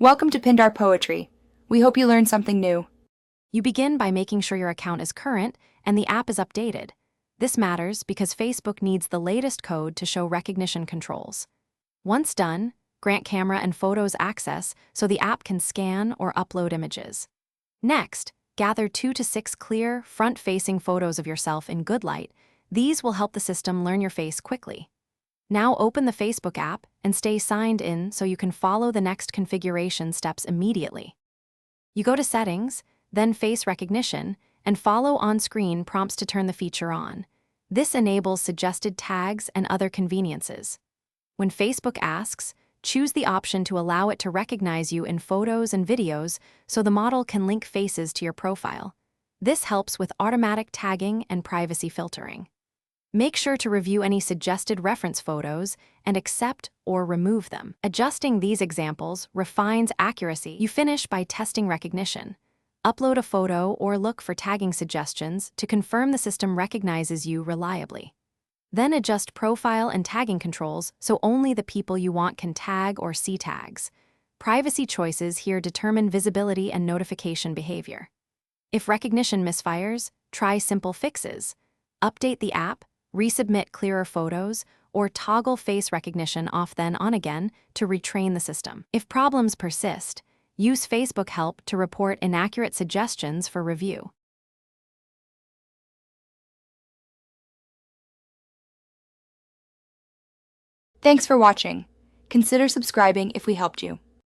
Welcome to Pindar Poetry. We hope you learned something new. You begin by making sure your account is current and the app is updated. This matters because Facebook needs the latest code to show recognition controls. Once done, grant camera and photos access so the app can scan or upload images. Next, gather 2 to 6 clear, front-facing photos of yourself in good light. These will help the system learn your face quickly. Now open the Facebook app and stay signed in so you can follow the next configuration steps immediately. You go to Settings, then Face Recognition, and follow on-screen prompts to turn the feature on. This enables suggested tags and other conveniences. When Facebook asks, choose the option to allow it to recognize you in photos and videos so the model can link faces to your profile. This helps with automatic tagging and privacy filtering. Make sure to review any suggested reference photos and accept or remove them. Adjusting these examples refines accuracy. You finish by testing recognition. Upload a photo or look for tagging suggestions to confirm the system recognizes you reliably. Then adjust profile and tagging controls so only the people you want can tag or see tags. Privacy choices here determine visibility and notification behavior. If recognition misfires, try simple fixes. Update the app, resubmit clearer photos, or toggle face recognition off then on again to retrain the system. If problems persist, use Facebook Help to report inaccurate suggestions for review. Thanks for watching. Consider subscribing if we helped you.